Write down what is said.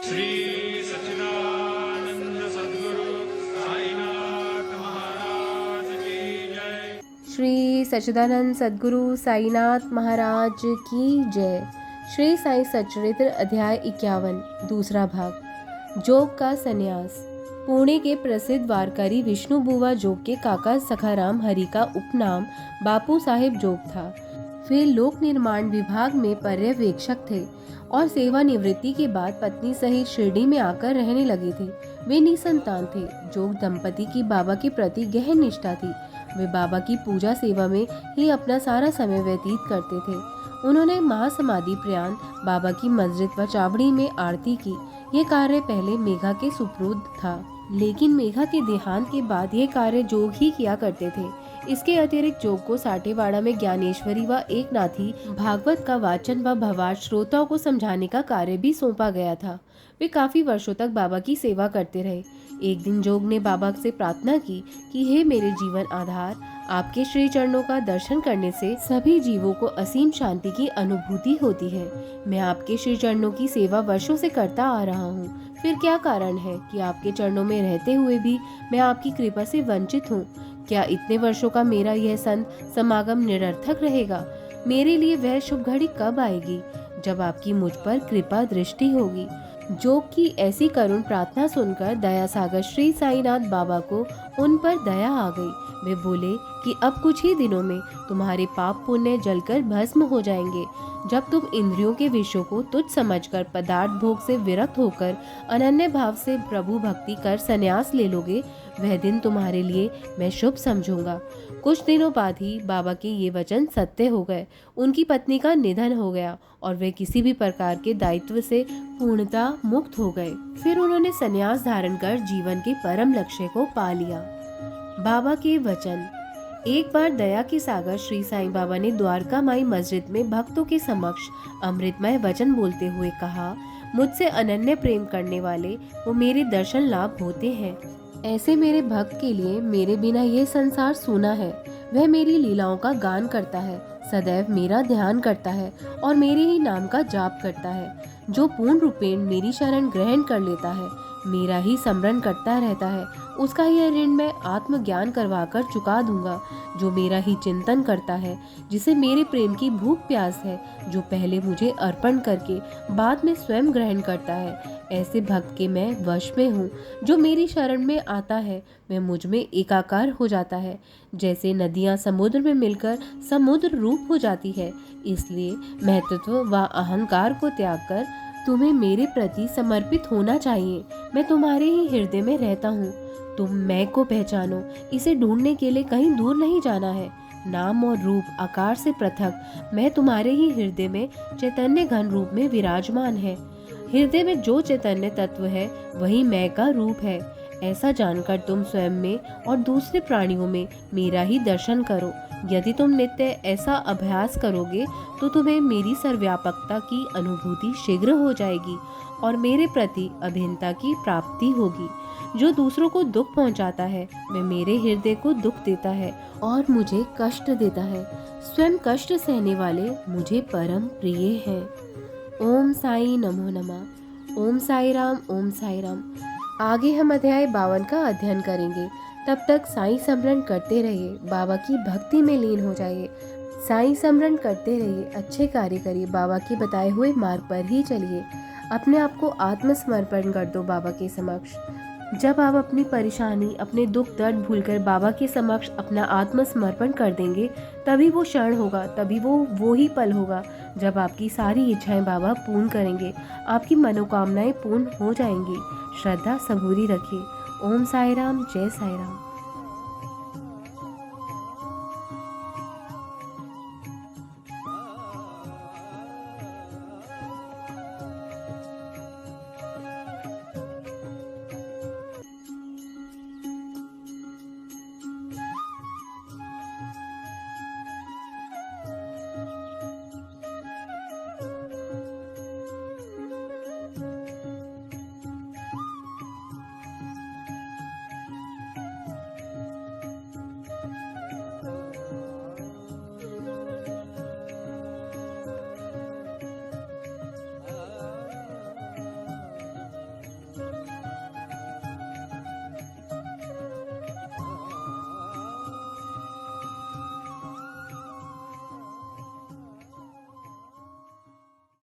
श्री सच्चिदानंद सद्गुरु साईनाथ महाराज की जय। श्री सच्चिदानंद सद्गुरु साईनाथ महाराज की जय। श्री साई सच्चरित्र अध्याय 51 दूसरा भाग। जोग का संन्यास। पुणे के प्रसिद्ध वारकरी विष्णु बुवा जोग के काका सखाराम हरि का उपनाम बापू साहेब जोग था। वे लोक निर्माण विभाग में पर्यवेक्षक थे और सेवानिवृत्ति के बाद पत्नी सहित शिरडी में आकर रहने लगे थे। वे निसंतान थे। जोग दंपति की बाबा के प्रति गहन निष्ठा थी। वे बाबा की पूजा सेवा में ही अपना सारा समय व्यतीत करते थे। उन्होंने महासमाधि प्रयाण बाबा की मस्जिद व चावड़ी में आरती की। ये कार्य पहले मेघा के सुपुर्द था, लेकिन मेघा के देहांत के बाद ये कार्य जोग ही किया करते थे। इसके अतिरिक्त जोग को साठेवाड़ा में ज्ञानेश्वरी व एकनाथी भागवत का वाचन व भवार्थ श्रोताओं को समझाने का कार्य भी सौंपा गया था। वे काफी वर्षों तक बाबा की सेवा करते रहे। एक दिन जोग ने बाबा से प्रार्थना की कि हे मेरे जीवन आधार, आपके श्री चरणों का दर्शन करने से सभी जीवों को असीम शांति की अनुभूति होती है। मैं आपके श्री चरणों की सेवा वर्षों से करता आ रहा हूँ। फिर क्या कारण है कि आपके चरणों में रहते हुए भी मैं आपकी कृपा से वंचित हूँ? क्या इतने वर्षों का मेरा यह संत समागम निरर्थक रहेगा? मेरे लिए वह शुभ घड़ी कब आएगी जब आपकी मुझ पर कृपा दृष्टि होगी? जोग की ऐसी करुण प्रार्थना सुनकर दया सागर श्री साईनाथ बाबा को उन पर दया आ गई। वे बोले कि अब कुछ ही दिनों में तुम्हारे पाप पुण्य जलकर भस्म हो जाएंगे। जब तुम इंद्रियों के विषयों को तुच्छ समझकर पदार्थ भोग से विरक्त होकर अनन्य भाव से प्रभु भक्ति कर संन्यास ले लोगे, वह दिन तुम्हारे लिए मैं शुभ समझूंगा। कुछ दिनों बाद ही बाबा के ये वचन सत्य हो गए। उनकी पत्नी का निधन हो गया और वे किसी भी प्रकार के दायित्व से पूर्णतः मुक्त हो गए। फिर उन्होंने संन्यास धारण कर जीवन के परम लक्ष्य को पा लिया। बाबा के वचन। एक बार दया के सागर श्री साईं बाबा ने द्वारका माई मस्जिद में भक्तों के समक्ष अमृतमय वचन बोलते हुए कहा, मुझसे अनन्य प्रेम करने वाले वो मेरे दर्शन लाभ होते हैं। ऐसे मेरे भक्त के लिए मेरे बिना ये संसार सूना है। वह मेरी लीलाओं का गान करता है, सदैव मेरा ध्यान करता है और मेरे ही नाम का जाप करता है। जो पूर्ण रूपेण मेरी शरण ग्रहण कर लेता है, मेरा ही स्मरण करता रहता है, उसका यह ऋण मैं आत्मज्ञान करवाकर चुका दूंगा। जो मेरा ही चिंतन करता है, जिसे मेरे प्रेम की भूख प्यास है, जो पहले मुझे अर्पण करके बाद में स्वयं ग्रहण करता है, ऐसे भक्त के मैं वश में हूँ। जो मेरी शरण में आता है वह मुझ में एकाकार हो जाता है, जैसे नदियाँ समुद्र में मिलकर समुद्र रूप हो जाती है। इसलिए महत्व व अहंकार को त्याग कर तुम्हें मेरे प्रति समर्पित होना चाहिए। मैं तुम्हारे ही हृदय में रहता हूँ। तुम मैं को पहचानो। इसे ढूंढने के लिए कहीं दूर नहीं जाना है। नाम और रूप आकार से पृथक मैं तुम्हारे ही हृदय में चैतन्य घन रूप में विराजमान है। हृदय में जो चैतन्य तत्व है वही मैं का रूप है। ऐसा जानकर तुम स्वयं में और दूसरे प्राणियों में मेरा ही दर्शन करो। यदि तुम नित्य ऐसा अभ्यास करोगे तो तुम्हें मेरी सर्वव्यापकता की अनुभूति शीघ्र हो जाएगी और मेरे प्रति अभिन्नता की प्राप्ति होगी। जो दूसरों को दुख पहुंचाता है वह मेरे हृदय को दुख देता है और मुझे कष्ट देता है। स्वयं कष्ट सहने वाले मुझे परम प्रिय हैं। ओम साई नमो नमः। ओम साई राम। ओम साई राम। आगे हम अध्याय 52 का अध्ययन करेंगे। तब तक साईं स्मरण करते रहिए, बाबा की भक्ति में लीन हो जाइए। साईं स्मरण करते रहिए, अच्छे कार्य करिए, बाबा के बताए हुए मार्ग पर ही चलिए। अपने आप को आत्मसमर्पण कर दो बाबा के समक्ष। जब आप अपनी परेशानी, अपने दुख दर्द भूलकर बाबा के समक्ष अपना आत्मसमर्पण कर देंगे, तभी वो क्षण होगा, तभी वो ही पल होगा जब आपकी सारी इच्छाएं बाबा पूर्ण करेंगे। आपकी मनोकामनाएं पूर्ण हो जाएंगी। श्रद्धा सबूरी रखिए। ओम साई राम। जय साई राम।